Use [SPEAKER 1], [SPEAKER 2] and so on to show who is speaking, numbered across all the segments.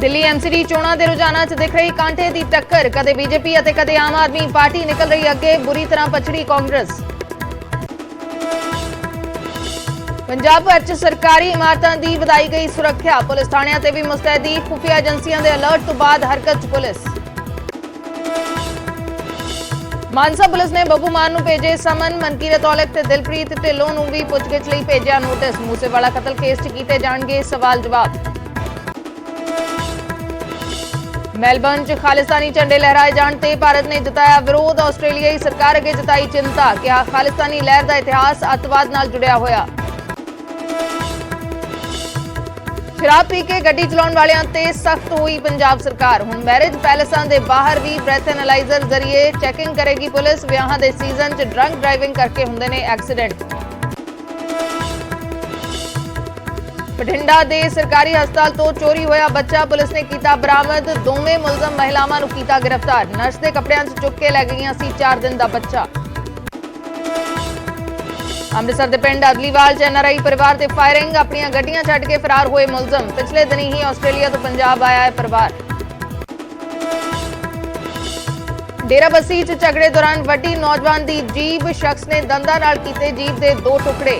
[SPEAKER 1] Delhi MCD चोणां दे रुझानां 'च दिख रही कांटे दी टक्कर, कदे बीजेपी अते कदे आम आदमी पार्टी निकल रही अगे, बुरी तरह पछड़ी कांग्रेस। पंजाब भर 'च सरकारी इमारतां दी वधाई गई सुरक्षा, पुलिस थाणियां ते भी मुस्तैदी, खुफिया एजेंसियां दे अलर्ट तो बाद हरकत च पुलिस। मानसा पुलिस ने बब्बू मान नूं भेजे समन, मनकीरत औलख ते दिलप्रीत ढिल्लों नूं भी पुछगिछ लई भेजिया नोटिस, मूसेवाला कतल केस 'च कीते जाणगे सवाल जवाब। मेलबर्न च खालिस्तानी झंडे लहराए जाण ते भारत ने जताया विरोध, आस्ट्रेलियाई सरकार अगे जताई चिंता, कहा खालिस्तानी लहर का इतिहास अतवाद नाल जुड़िया होया। शराब पी के गड्डी चलाउण वालियां ते सख्त हुई पंजाब सरकार, हुण मैरिज पैलेसां दे बाहर भी ब्रैथ एनालाइजर जरिए चैकिंग करेगी पुलिस, विआहां दे सीजन च ड्रंक ड्राइविंग करके हुंदे ने एक्सीडेंट। बठिंडा दे सरकारी हस्पताल तो चोरी होया बच्चा, पुलिस ने कीता बरामद, दोवें मुलजम महिलावां नूं कीता गिरफ्तार, नर्स दे कपड़ियां 'च चुक के लै गईयां सी 4 दिन दा बच्चा। अमृतसर दे पिंड अदलीवाल च एनआरआई परिवार ते फायरिंग, अपनियां गड्डियां छड्ड के फरार होए मुलजम, पिछले दिन ही आस्ट्रेलिया तो पंजाब आया है परिवार। डेराबस्सी च झगड़े दौरान वड्डी नौजवान दी जीभ, शख्स ने दंदां नाल कीते जीभ दे 2 टुकड़े,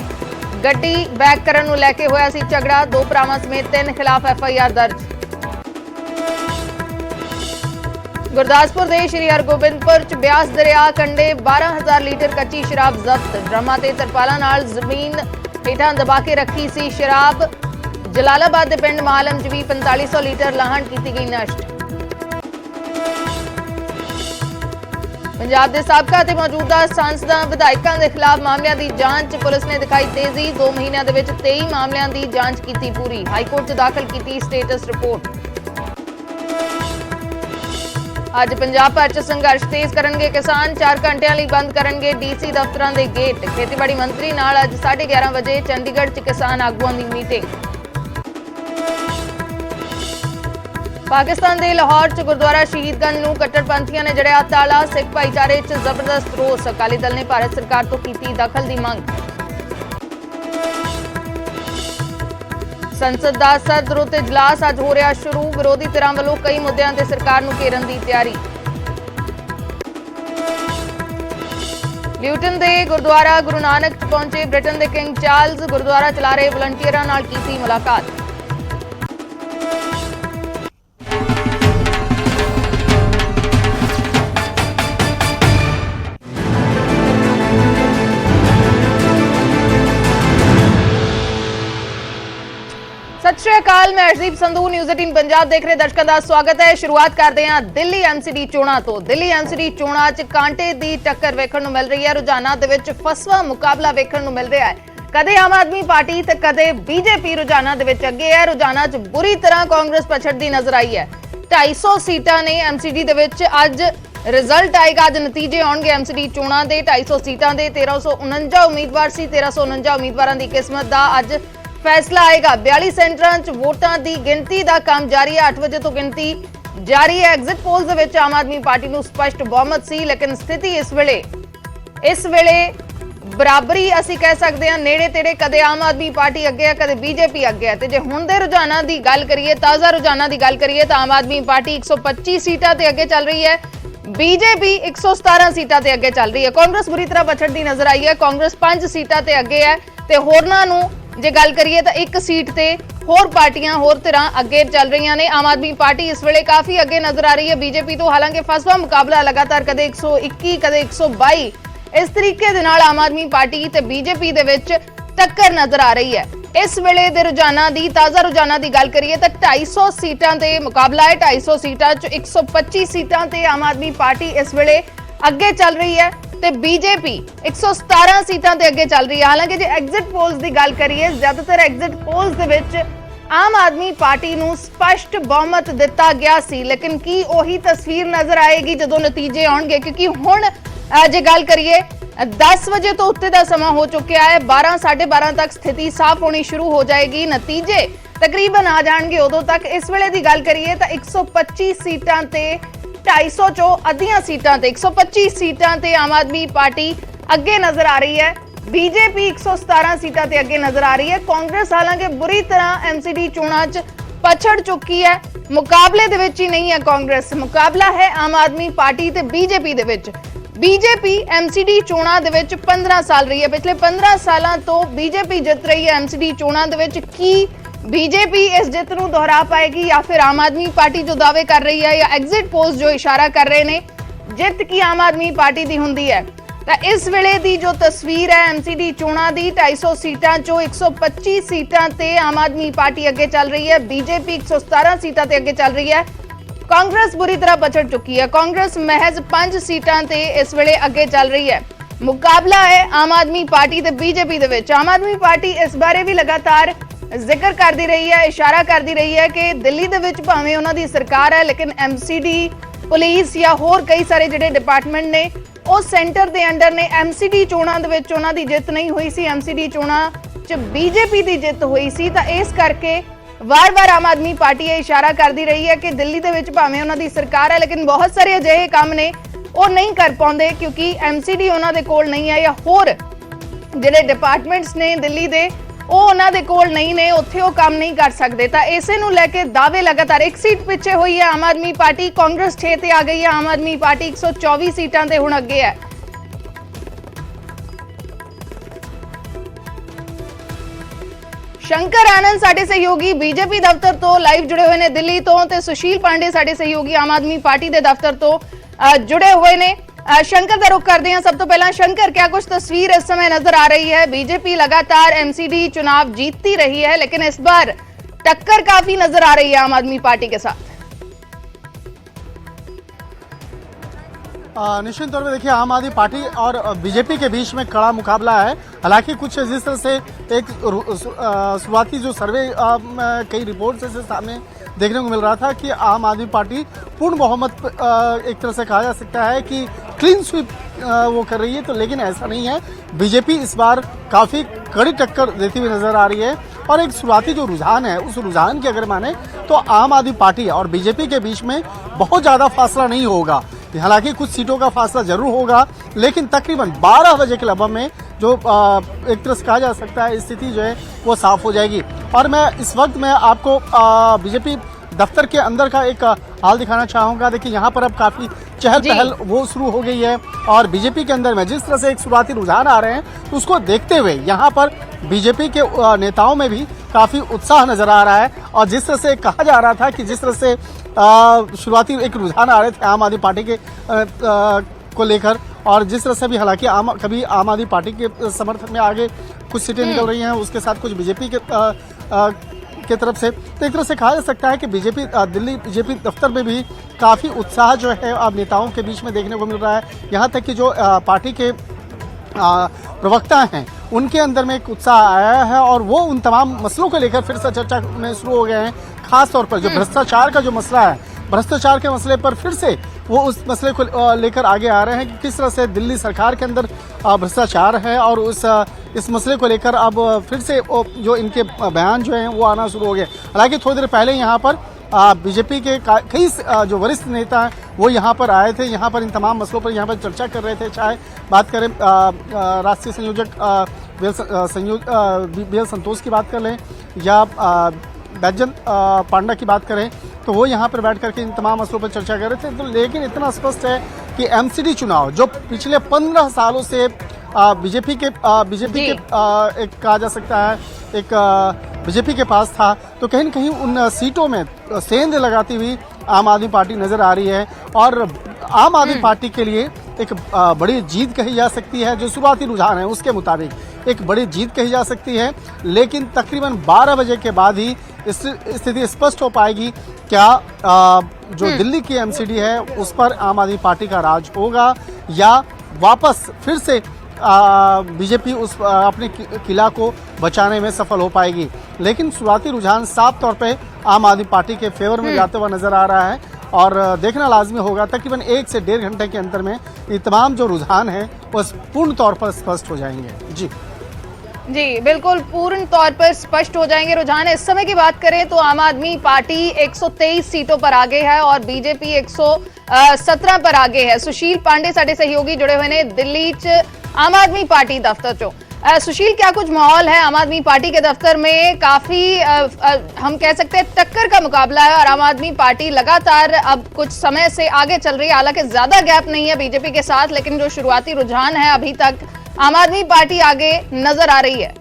[SPEAKER 1] गड्डी बैक करन नूं लैके होया सी झगड़ा, 2 भरावां समेत 3 खिलाफ एफआईआर दर्ज। गुरदासपुर दे श्री हरगोबिंदपुर च ब्यास दरिया कंडे 12,000 लीटर कच्ची शराब जब्त, ड्रमां ते तरपालां नाल जमीन हेठां दबा के रखी सी शराब। जलालाबाद दे पिंड मालम च भी 4500 लीटर लाहण कीती गई नष्ट। पंजाब दे साबका ते मौजूदा सांसदां विधायकां दे खिलाफ मामलिਆਂ ਦੀ ਜਾਂਚ, पुलिस ने दिखाई तेजी, 2 ਮਹੀਨਿਆਂ ਦੇ ਵਿੱਚ 23 ਮਾਮਲਿਆਂ ਦੀ ਜਾਂਚ ਕੀਤੀ ਪੂਰੀ, ਹਾਈਕੋਰਟ 'ਚ ਦਾਖਲ ਕੀਤੀ ਸਟੇਟਸ ਰਿਪੋर्ट। ਅੱਜ ਪੰਜਾਬ ਭਰ 'ਚ ਸੰਘਰਸ਼ ਤੇਜ਼ ਕਰਨਗੇ ਕਿਸਾਨ, 4 ਘੰਟਿਆਂ ਲਈ ਬੰਦ ਕਰਨਗੇ ਡੀਸੀ ਦਫ਼ਤਰਾਂ ਦੇ ਗੇਟ, ਖੇਤੀਬਾੜੀ ਮੰਤਰੀ ਨਾਲ ਅੱਜ 11:30 ਵਜੇ ਚੰਡੀਗੜ੍ਹ 'ਚ ਕਿਸਾਨ ਆਗੂਆਂ ਦੀ ਮੀਟਿੰਗ। पाकिस्तान दे लाहौर च गुरुद्वारा शहीदगंज नूं कट्टरपंथियों ने जड़िया ताला, सिख भाईचारे च जबरदस्त रोस, अकाली दल ने भारत सरकार तो की दखल की मंग। संसद का सर्द रुत इजलास अज हो रहा शुरू, विरोधी धिरां वल्लों कई मुद्दों ते सरकार नूं घेरन की तैयारी। ल्यूटन दे गुरुद्वारा गुरु नानक पहुंचे ब्रिटेन के किंग चार्ल्स, गुरुद्वारा चला रहे वलंटियरां नाल कीती मुलाकात। सत श्री अकाल, मैं अर्शदीप संधू, न्यूज़ 18 पंजाब देख रहे दर्शकों का स्वागत है। शुरुआत करते हैं दिल्ली एमसीडी चोणां तो। दिल्ली एमसीडी चोणां च कांटे दी टक्कर वेखण नूं मिल रही है, रुझानां दे विच फसवा मुकाबला वेखण नूं मिल रहा है, कदे आम आदमी पार्टी ते कदे बीजेपी रुझानां दे विच अगे है। रुझानां च बुरी तरह कांग्रेस पछड़दी नजर आई है। 250 सीटां ने एमसीडी दे विच अज रिजल्ट आएगा, अज नतीजे आउणगे एमसीडी चोणां दे। 250 सीटां दे 1349 उम्मीदवार सी, 1349 उम्मीदवारां दी किस्मत दा अज फैसला आएगा। 42 सेंटरां च वोटां दी गिनती का काम जारी है, 8 बजे तो गिनती जारी है। एग्जिट पोल्स दे विच आम आदमी पार्टी नूं स्पष्ट बहुमत सी, लेकिन स्थिति इस वेले बराबरी असीं कह सकते हैं, नेड़े तेड़े, कदे आम आदमी पार्टी अगे है, कदे बीजेपी अगे है। ते जे हुण दे रुझानां दी गल करिए, ताज़ा रुझानां दी गल करिए, तो आम आदमी पार्टी 125 सीटां ते अगे चल रही है, बीजेपी 117 सीटां ते अगे चल रही है। कांग्रेस बुरी तरह पछड़दी नजर आई है, कांग्रेस 5 सीटां ते अगे है, ते होरनां नूं जे गल करिए तो 1 सीट ते होर पार्टियां होर तरह अगे चल रही ने। आम आदमी पार्टी इस वेले काफी अगे नजर आ रही है बीजेपी तो, हालांकि फसवा मुकाबला लगातार कदे 121 कदे 122 इस तरीके दे नाल आम आदमी पार्टी ते बीजेपी दे विच टक्कर नजर आ रही है। इस वेले दे रुझानां दी, ताज़ा रुझानां दी गल करिए तो 250 सीटां ते मुकाबला है। 250 सीटां च 125 सीटां ते आम आदमी पार्टी इस वेले अगे चल रही है, ते बीजेपी 117 सीटां ते अगे चल रही है। हालांकि जे एग्जिट पोल्स की गल करिए, ज्यादातर एग्जिट पोल्स दे विच आम आदमी पार्टी नूं स्पष्ट बहुमत दिता गया सी, लेकिन की ओही तस्वीर नजर आएगी जदों नतीजे आउणगे? क्योंकि हुण जे गल करिए 10 बजे तो उत्ते दा समा हो चुका है, 12 साढ़े 12 तक स्थिति साफ होनी शुरू हो जाएगी, नतीजे तकरीबन आ जाएंगे उदों तक। इस वेले की गल करिए तो 125 सीटां ते 250 चो अद्धियां सीटां ते 125 सीटां ते आम आदमी पार्टी अगे नजर आ रही है, बीजेपी 117 सीटां ते अगे नजर आ रही है। कांग्रेस हालांकि बुरी तरह एमसीडी चोणां च ਪਛੜ ਚੁੱਕੀ ਹੈ। ਮੁਕਾਬਲੇ ਦੇ ਵਿੱਚ ਹੀ ਨਹੀਂ ਹੈ ਕਾਂਗਰਸ, ਮੁਕਾਬਲਾ ਹੈ ਆਮ ਆਦਮੀ ਪਾਰਟੀ ਤੇ ਬੀਜੇਪੀ ਦੇ ਵਿੱਚ। ਬੀਜੇਪੀ ਐਮਸੀਡੀ ਚੋਣਾਂ ਦੇ ਵਿੱਚ 15 ਸਾਲ ਰਹੀ ਹੈ, ਪਿਛਲੇ 15 ਸਾਲਾਂ ਤੋਂ ਬੀਜੇਪੀ ਜਿੱਤ ਰਹੀ ਹੈ ਐਮਸੀਡੀ ਚੋਣਾਂ ਦੇ ਵਿੱਚ। ਕੀ बीजेपी इस जित ਨੂੰ दोहरा पाएगी या फिर आम आदमी पार्टी जो दावे कर रही है या एग्जिट पोल्स जो इशारा कर रहे ने जित की आम आदमी पार्टी दी हुंदी है। ਤਾਂ ਇਸ ਵੇਲੇ ਦੀ ਜੋ ਤਸਵੀਰ ਹੈ ਐਮਸੀਡੀ ਚੋਣਾਂ ਦੀ 250 ਸੀਟਾਂ ਚੋਂ 125 ਸੀਟਾਂ ਤੇ ਆਮ ਆਦਮੀ ਪਾਰਟੀ ਅੱਗੇ ਚੱਲ ਰਹੀ ਹੈ, ਬੀਜੇਪੀ 117 ਸੀਟਾਂ ਤੇ ਅੱਗੇ ਚੱਲ ਰਹੀ ਹੈ। ਕਾਂਗਰਸ ਬੁਰੀ ਤਰ੍ਹਾਂ ਪਛੜ ਚੁੱਕੀ ਹੈ, ਕਾਂਗਰਸ महज 5 ਸੀਟਾਂ ਤੇ ਇਸ ਵੇਲੇ ਅੱਗੇ ਚੱਲ ਰਹੀ ਹੈ। ਮੁਕਾਬਲਾ ਹੈ ਆਮ ਆਦਮੀ ਪਾਰਟੀ ਤੇ ਬੀਜੇਪੀ ਦੇ ਵਿੱਚ। ਆਮ ਆਦਮੀ ਪਾਰਟੀ ਇਸ ਬਾਰੇ ਵੀ ਲਗਾਤਾਰ ਜ਼ਿਕਰ ਕਰਦੀ ਰਹੀ ਹੈ, ਇਸ਼ਾਰਾ ਕਰਦੀ ਰਹੀ ਹੈ ਕਿ ਦਿੱਲੀ ਦੇ ਵਿੱਚ ਭਾਵੇਂ ਉਹਨਾਂ ਦੀ ਸਰਕਾਰ ਹੈ ਲੇਕਿਨ ਐਮਸੀਡੀ ਪੁਲਿਸ ਜਾਂ ਹੋਰ ਕਈ ਸਾਰੇ ਜਿਹੜੇ ਡਿਪਾਰਟਮੈਂਟ ਨੇ ਉਹ ਸੈਂਟਰ ਦੇ ਅੰਡਰ ਨੇ। ਐਮਸੀਡੀ ਚੋਣਾਂ ਦੇ ਵਿੱਚ ਉਹਨਾਂ ਦੀ ਜਿੱਤ ਨਹੀਂ ਹੋਈ ਸੀ, ਐਮਸੀਡੀ ਚੋਣਾਂ 'ਚ ਬੀਜੇਪੀ ਦੀ ਜਿੱਤ ਹੋਈ ਸੀ। ਤਾਂ ਇਸ ਕਰਕੇ ਵਾਰ-ਵਾਰ ਆਮ ਆਦਮੀ ਪਾਰਟੀ ਇਹ ਇਸ਼ਾਰਾ ਕਰਦੀ ਰਹੀ ਹੈ ਕਿ ਦਿੱਲੀ ਦੇ ਵਿੱਚ ਭਾਵੇਂ ਉਹਨਾਂ ਦੀ ਸਰਕਾਰ ਹੈ ਲੇਕਿਨ ਬਹੁਤ ਸਾਰੇ ਅਜਿਹੇ ਕੰਮ ਨੇ ਉਹ ਨਹੀਂ ਕਰ ਪਾਉਂਦੇ ਕਿਉਂਕਿ ਐਮਸੀਡੀ ਉਹਨਾਂ ਦੇ ਕੋਲ ਨਹੀਂ ਹੈ ਜਾਂ ਹੋਰ ਜਿਹੜੇ ਡਿਪਾਰਟਮੈਂਟਸ ਨੇ ਦਿੱਲੀ ਦੇ ਉਹ ਉਹਨਾਂ ਦੇ ਕੋਲ ਨਹੀਂ ਨੇ, ਉੱਥੇ ਉਹ ਕੰਮ ਨਹੀਂ ਕਰ ਸਕਦੇ। ਤਾਂ ਇਸੇ ਨੂੰ ਲੈ ਕੇ ਦਾਅਵੇ ਲਗਾਤਾਰ ਇੱਕ ਸੀਟ ਪਿੱਛੇ ਹੋਈ ਹੈ ਆਮ ਆਦਮੀ ਪਾਰਟੀ, ਕਾਂਗਰਸ 6 ਤੇ ਆ ਗਈ ਹੈ, ਆਮ ਆਦਮੀ ਪਾਰਟੀ 124 ਸੀਟਾਂ ਤੇ ਹੁਣ ਅੱਗੇ ਹੈ। शंकर आनंद साडे सहयोगी बीजेपी दफ्तर तो लाइव जुड़े हुए ने दिल्ली तो, ते सुशील पांडे साडे सहयोगी आम आदमी पार्टी के दफ्तर तो जुड़े हुए ने। शंकर का रुख करते हैं। सब तो पहला शंकर, क्या कुछ तस्वीर इस समय नजर आ रही है? बीजेपी लगातार एमसीडी चुनाव जीतती रही है लेकिन इस बार टक्कर काफी नजर आ रही है आम आदमी पार्टी के साथ।
[SPEAKER 2] निश्चित तौर पे देखिए आम आदमी पार्टी और बीजेपी के बीच में कड़ा मुकाबला है। हालांकि कुछ जिस तरह से एक शुरुआती जो सर्वे कई रिपोर्ट से सामने देखने को मिल रहा था कि आम आदमी पार्टी पूर्ण बहुमत एक तरह से कहा जा सकता है कि क्लीन स्वीप वो कर रही है, तो लेकिन ऐसा नहीं है। बीजेपी इस बार काफी कड़ी टक्कर देती हुई नजर आ रही है और एक शुरुआती जो रुझान है उस रुझान की अगर माने तो आम आदमी पार्टी और बीजेपी के बीच में बहुत ज्यादा फासला नहीं होगा। हालांकि कुछ सीटों का फासला जरूर होगा लेकिन तकरीबन 12 बजे के लगभग में जो एक तरह से कहा जा सकता है स्थिति जो है वो साफ हो जाएगी। और मैं इस वक्त मैं आपको बीजेपी दफ्तर के अंदर का एक हाल दिखाना चाहूंगा। देखिए यहाँ पर अब काफी चहल पहल वो शुरू हो गई है और बीजेपी के अंदर में जिस तरह से एक शुरुआती रुझान आ रहे हैं तो उसको देखते हुए यहाँ पर बीजेपी के नेताओं में भी काफी उत्साह नजर आ रहा है। और जिस तरह से कहा जा रहा था कि जिस तरह से शुरुआती एक रुझान आ रहे थे आम आदमी पार्टी के को लेकर और जिस तरह से भी हालांकि कभी आम आदमी पार्टी के समर्थन में आगे कुछ सीटें निकल रही हैं, उसके साथ कुछ बीजेपी के तरफ से, तो एक तरह से कहा जा सकता है कि बीजेपी दिल्ली बीजेपी दफ्तर में भी काफी उत्साह जो है अब नेताओं के बीच में देखने को मिल रहा है। यहाँ तक कि जो पार्टी के प्रवक्ता हैं उनके अंदर में एक उत्साह आया है और वो उन तमाम मसलों को लेकर फिर से चर्चा में शुरू हो गए हैं। खास तौर पर जो भ्रष्टाचार का जो मसला है, भ्रष्टाचार के मसले पर फिर से वो उस मसले को लेकर आगे आ रहे हैं कि किस तरह से दिल्ली सरकार के अंदर भ्रष्टाचार है और इस मसले को लेकर अब फिर से जो इनके बयान जो हैं वो आना शुरू हो गए। हालांकि थोड़ी देर पहले यहाँ पर बीजेपी के कई जो वरिष्ठ नेता हैं वो यहाँ पर आए थे, यहाँ पर इन तमाम मसलों पर यहाँ पर चर्चा कर रहे थे। चाहे बात करें राष्ट्रीय संयोजक बीएल संतोष की बात कर लें या बैजयंत पांडा की बात करें तो वो यहाँ पर बैठ करके इन तमाम मसलों पर चर्चा कर रहे थे। तो लेकिन इतना स्पष्ट है कि एमसीडी चुनाव जो पिछले 15 सालों से बीजेपी के एक कहा जा सकता है एक बीजेपी के पास था, तो कहीं न कहीं उन सीटों में सेंध लगाती हुई आम आदमी पार्टी नजर आ रही है और आम आदमी पार्टी के लिए एक बड़ी जीत कही जा सकती है। जो शुरुआती रुझान है उसके मुताबिक एक बड़ी जीत कही जा सकती है, लेकिन तकरीबन 12 बजे के बाद ही स्थिति स्पष्ट हो पाएगी क्या जो दिल्ली की एमसीडी है उस पर आम आदमी पार्टी का राज होगा या वापस फिर से बीजेपी उस अपने किला को बचाने में सफल हो पाएगी। लेकिन शुरुआती रुझान साफ तौर पे आम आदमी पार्टी के फेवर में जाते हुआ नजर आ रहा है और देखना लाजमी होगा। तकरीबन 1 से 1.5 घंटे के अंतर में ये तमाम जो रुझान है वो पूर्ण तौर पर स्पष्ट हो जाएंगे।
[SPEAKER 1] जी बिल्कुल पूर्ण तौर पर स्पष्ट हो जाएंगे रुझान। इस समय की बात करें तो आम आदमी पार्टी 123 सीटों पर आगे है और बीजेपी 117 पर आगे है। सुशील पांडे साडे सहयोगी जुड़े हुए ने दिल्ली च आम आदमी पार्टी दफ्तर चो। सुशील, क्या कुछ माहौल है आम आदमी पार्टी के दफ्तर में? काफी हम कह सकते हैं टक्कर का मुकाबला है और आम आदमी पार्टी लगातार अब कुछ समय से आगे चल रही है। हालांकि ज्यादा गैप नहीं है बीजेपी के साथ, लेकिन जो शुरुआती रुझान है अभी तक आम आदमी पार्टी आगे नजर आ रही है।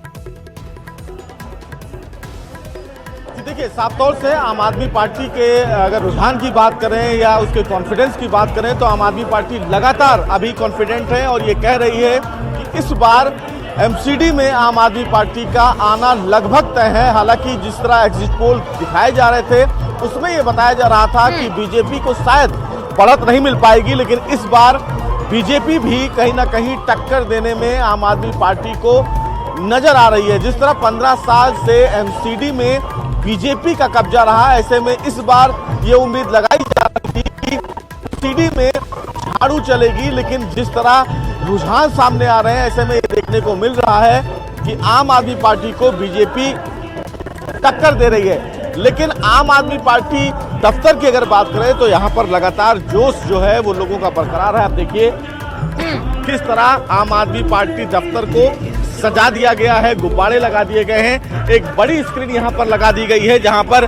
[SPEAKER 3] देखिए, साफ तौर से आम आदमी पार्टी के अगर रुझान की बात करें या उसके कॉन्फिडेंस की बात करें तो आम आदमी पार्टी लगातार अभी कॉन्फिडेंट है और ये कह रही है कि इस बार एमसीडी में आम आदमी पार्टी का आना लगभग तय है। हालांकि जिस तरह एग्जिट पोल दिखाए जा रहे थे उसमें ये बताया जा रहा था कि बीजेपी को शायद बढ़त नहीं मिल पाएगी, लेकिन इस बार बीजेपी भी कहीं ना कहीं टक्कर देने में आम आदमी पार्टी को नजर आ रही है। जिस तरह 15 साल से एमसीडी में बीजेपी का कब्जा रहा, ऐसे में इस बार ये उम्मीद लगाई जा रही थी कि एमसीडी में झाड़ू चलेगी, लेकिन जिस तरह रुझान सामने आ रहे हैं ऐसे में ये देखने को मिल रहा है कि आम आदमी पार्टी को बीजेपी टक्कर दे रही है। लेकिन आम आदमी पार्टी दफ्तर की अगर बात करें तो यहाँ पर लगातार जोश जो है वो लोगों का बरकरार है। आप देखिए किस तरह आम आदमी पार्टी दफ्तर को सजा दिया गया है, गुब्बारे लगा दिए गए हैं, एक बड़ी स्क्रीन यहाँ पर लगा दी गई है जहाँ पर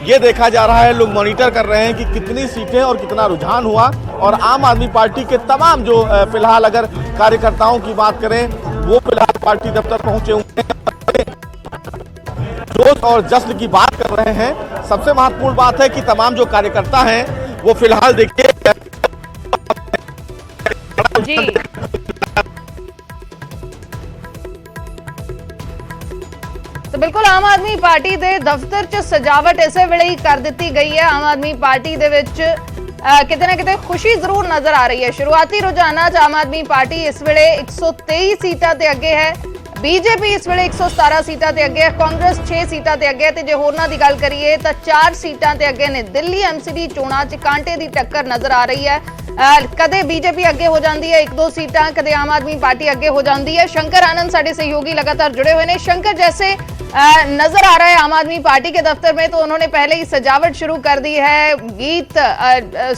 [SPEAKER 3] ये देखा जा रहा है, लोग मॉनिटर कर रहे हैं कि कितनी सीटें और कितना रुझान हुआ। और आम आदमी पार्टी के तमाम जो फिलहाल अगर कार्यकर्ताओं की बात करें वो फिलहाल पार्टी दफ्तर पहुंचे हुए हैं, जोश और जश्न की बात कर रहे हैं। सबसे महत्वपूर्ण बात है कि तमाम जो कार्यकर्ता हैं वो फिलहाल देखिए
[SPEAKER 1] जी। तो बिल्कुल आम आदमी पार्टी ਦੇ ਦਫ਼ਤਰ 'ਚ ਸਜਾਵਟ ਇਸੇ ਵੇਲੇ ਹੀ ਕਰ ਦਿੱਤੀ ਗਈ ਹੈ। ਆਮ ਆਦਮੀ ਪਾਰਟੀ ਦੇ ਵਿੱਚ ਕਿਤੇ ਨਾ ਕਿਤੇ ਖੁਸ਼ੀ ਜ਼ਰੂਰ ਨਜ਼ਰ ਆ ਰਹੀ ਹੈ। ਸ਼ੁਰੂਆਤੀ ਰੁਝਾਨਾਂ 'ਚ ਆਮ ਆਦਮੀ ਪਾਰਟੀ ਇਸ ਵੇਲੇ 123 ਸੀਟਾਂ ਤੇ ਅੱਗੇ ਹੈ, बीजेपी इस वेले 117 सीटां ते अगे है, कांग्रेस 6 सीटां ते अगे है ते जे होरनां दी गल करिए तां 4 सीटां ते अगे ने। दिल्ली एमसीडी चोणां 'च कांटे दी टक्कर नजर आ रही है। कदे बीजेपी अगे हो जाती है 1-2 सीटां, कदे आम आदमी पार्टी अगे हो जाती है। शंकर आनंद साडे सहयोगी लगातार जुड़े हुए हैं। शंकर, जैसे नजर आ रहा है आम आदमी पार्टी के दफ्तर में तो उन्होंने पहले ही सजावट शुरू कर दी है, गीत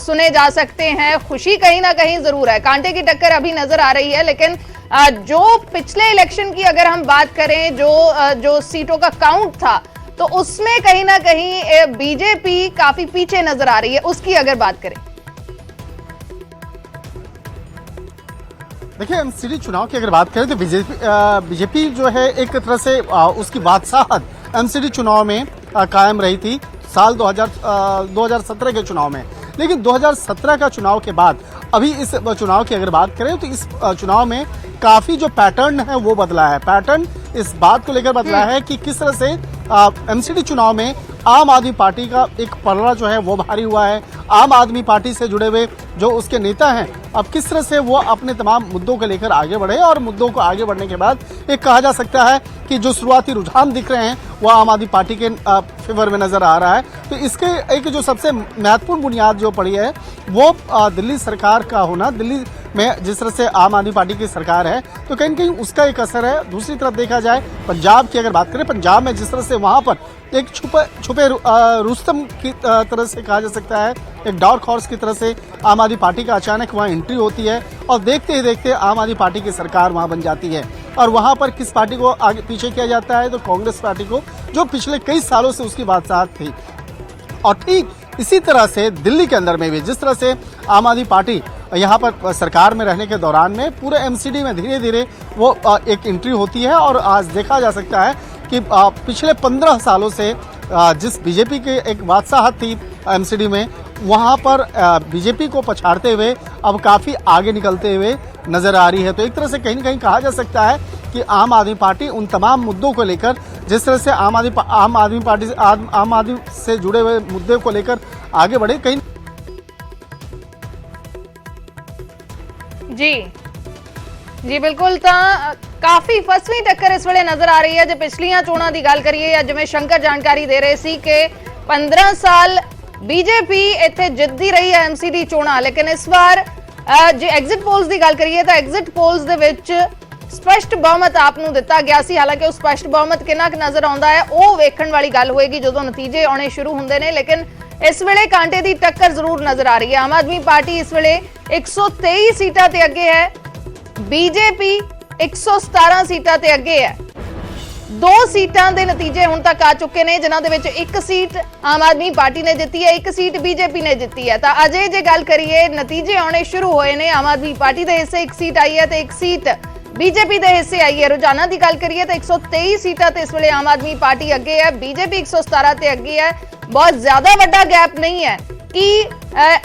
[SPEAKER 1] सुने जा सकते हैं, खुशी कहीं ना कहीं जरूर है। कांटे की टक्कर अभी नजर आ रही है, लेकिन जो पिछले इलेक्शन की अगर हम बात करें, जो सीटों का काउंट था तो उसमें कहीं ना कहीं बीजेपी काफी पीछे नजर आ रही है। उसकी अगर बात करें,
[SPEAKER 2] देखिए एमसीडी चुनाव की अगर बात करें तो बीजेपी जो है एक तरह से उसकी बादशाहत एमसीडी चुनाव में कायम रही थी साल 2017 के चुनाव में। लेकिन 2017 का चुनाव के बाद अभी इस चुनाव की अगर बात करें तो इस चुनाव में काफी जो पैटर्न है वो बदला है। पैटर्न इस बात को लेकर बदला है कि किस तरह से एमसीडी चुनाव में आम आदमी पार्टी का एक पलड़ा जो है वो भारी हुआ है। आम आदमी पार्टी से जुड़े हुए जो उसके नेता हैं अब किस तरह से वो अपने तमाम मुद्दों को लेकर आगे बढ़े, और मुद्दों को आगे बढ़ने के बाद एक कहा जा सकता है कि जो शुरुआती रुझान दिख रहे हैं वो आम आदमी पार्टी के फेवर में नजर आ रहा है। तो इसके एक जो सबसे महत्वपूर्ण बुनियाद जो पड़ी है वो दिल्ली सरकार का होना। दिल्ली में जिस तरह से आम आदमी पार्टी की सरकार है तो कहीं न कहीं उसका एक असर है। दूसरी तरफ देखा जाए पंजाब की अगर बात करें, पंजाब में जिस तरह से वहां पर एक छुपे रुस्तम की तरह से कहा जा सकता है, एक डार्क हॉर्स की तरह से आम आदमी पार्टी का अचानक वहां एंट्री होती है और देखते ही देखते आम आदमी पार्टी की सरकार वहां बन जाती है। और वहां पर किस पार्टी को आगे पीछे किया जाता है तो कांग्रेस पार्टी को, जो पिछले कई सालों से उसकी बादशाहत थी। और ठीक इसी तरह से दिल्ली के अंदर में भी जिस तरह से आम आदमी पार्टी यहाँ पर सरकार में रहने के दौरान में पूरे एमसीडी में धीरे धीरे वो एक एंट्री होती है। और आज देखा जा सकता है कि पिछले 15 सालों से जिस बीजेपी की एक बादशाहत थी एमसीडी में, वहाँ पर बीजेपी को पछाड़ते हुए अब काफ़ी आगे निकलते हुए नजर आ रही है। तो एक तरह से कहीं न कहीं कहा जा सकता है कि आम आदमी पार्टी उन तमाम मुद्दों को लेकर, जिस तरह से आम आदमी पार्टी से आम आदमी से जुड़े हुए मुद्दे को लेकर आगे बढ़े। कहीं
[SPEAKER 1] जी बिल्कुल, काफी फसवी टक्कर इस वेले नजर आ रही है। जो पिछलियां चोणां दी गल करिए या जिवें शंकर जानकारी दे रहे सी कि 15 साल बीजेपी इत्थे जिद्दी रही है एमसीडी चोणां, लेकिन इस बार जे एग्जिट पोल्स की गल करिए तो एग्जिट पोल्स दे विच स्पष्ट बहुमत आप नूं दिता गया सी। हालांकि उस स्पष्ट बहुमत कितना नजर आउंदा है वो वेखण वाली गल होएगी जदों नतीजे आने शुरू हुंदे ने। लेकिन इस वेले कांटे दी टक्कर जरूर नजर आ रही है। आम आदमी पार्टी इस वेले 123 सीटां ते अगे है, बीजेपी 117 ਸੀਟਾਂ ਤੇ ਅੱਗੇ ਹੈ। 2 ਸੀਟਾਂ ਦੇ ਨਤੀਜੇ ਹੁਣ ਤੱਕ ਆ ਚੁੱਕੇ ਨੇ, ਜਿਨ੍ਹਾਂ ਦੇ ਵਿੱਚ 1 ਸੀਟ ਆਮ ਆਦਮੀ ਪਾਰਟੀ ਨੇ ਜਿੱਤੀ ਹੈ, 1 ਸੀਟ ਬੀਜੇਪੀ ਨੇ ਜਿੱਤੀ ਹੈ। ਤਾਂ ਅਜੇ ਜੇ ਗੱਲ ਕਰੀਏ, ਨਤੀਜੇ ਆਉਣੇ ਸ਼ੁਰੂ ਹੋਏ ਨੇ। ਆਮ ਆਦਮੀ ਪਾਰਟੀ ਦੇ ਹਿੱਸੇ 1 ਸੀਟ ਆਈ ਹੈ ਤੇ 1 ਸੀਟ ਬੀਜੇਪੀ ਦੇ ਹਿੱਸੇ ਆਈ ਹੈ। ਰੁਝਾਨਾਂ ਦੀ ਗੱਲ ਕਰੀਏ ਤਾਂ 123 ਸੀਟਾਂ ਤੇ ਇਸ ਵੇਲੇ ਆਮ ਆਦਮੀ ਪਾਰਟੀ ਅੱਗੇ ਹੈ, ਬੀਜੇਪੀ 117 ਤੇ ਅੱਗੇ ਹੈ। ਬਹੁਤ ਜ਼ਿਆਦਾ ਵੱਡਾ ਗੈਪ ਨਹੀਂ ਹੈ ਕਿ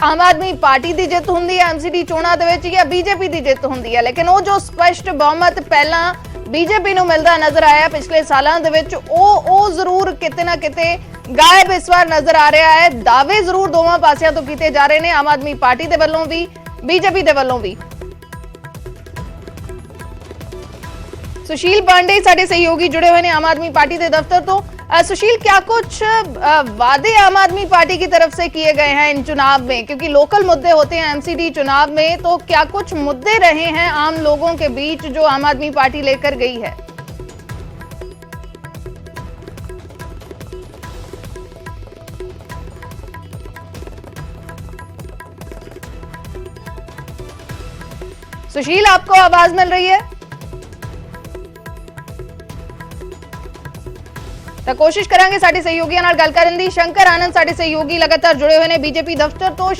[SPEAKER 1] ਆਮ ਆਦਮੀ ਪਾਰਟੀ ਦੀ ਜਿੱਤ ਹੁੰਦੀ ਹੈ ਐਮਸੀਡੀ ਚੋਣਾਂ ਦੇ ਵਿੱਚ ਜਾਂ ਬੀਜੇਪੀ ਦੀ ਜਿੱਤ ਹੁੰਦੀ ਹੈ, ਲੇਕਿਨ ਉਹ ਜੋ ਸਪਸ਼ਟ ਬਹੁਮਤ ਪਹਿਲਾਂ ਬੀਜੇਪੀ ਨੂੰ ਮਿਲਦਾ ਨਜ਼ਰ ਆਇਆ ਪਿਛਲੇ ਸਾਲਾਂ ਦੇ ਵਿੱਚ, ਉਹ ਜ਼ਰੂਰ ਕਿਤੇ ਨਾ ਕਿਤੇ ਗਾਇਬ ਇਸ ਵਾਰ ਨਜ਼ਰ ਆ ਰਿਹਾ ਹੈ। ਦਾਅਵੇ ਜ਼ਰੂਰ ਦੋਵਾਂ ਪਾਸਿਆਂ ਤੋਂ ਕੀਤੇ ਜਾ ਰਹੇ ਨੇ, ਆਮ ਆਦਮੀ ਪਾਰਟੀ ਦੇ ਵੱਲੋਂ ਵੀ, ਬੀਜੇਪੀ ਦੇ ਵੱਲੋਂ ਵੀ। सुशील पांडे साडे सहयोगी जुड़े हुए हैं आम आदमी पार्टी के दफ्तर तो। सुशील, क्या कुछ वादे आम आदमी पार्टी की तरफ से किए गए हैं इन चुनाव में, क्योंकि लोकल मुद्दे होते हैं एमसीडी चुनाव में, तो क्या कुछ मुद्दे रहे हैं आम लोगों के बीच जो आम आदमी पार्टी लेकर गई है? सुशील, आपको आवाज मिल रही है? ਤਾਂ ਕੋਸ਼ਿਸ਼ ਕਰਾਂਗੇ ਸਾਡੇ ਸਹਿਯੋਗੀਆਂ ਨਾਲ ਗੱਲ ਕਰਨ ਦੀ। ਸ਼ੰਕਰ ਆਨੰਦ ਸਾਡੇ ਸਹਿਯੋਗੀ ਲਗਾਤਾਰ ਜੁੜੇ ਹੋਏ ਨੇ ਬੀਜੇਪੀ ਦਫ਼ਤਰ ਤੋਂ।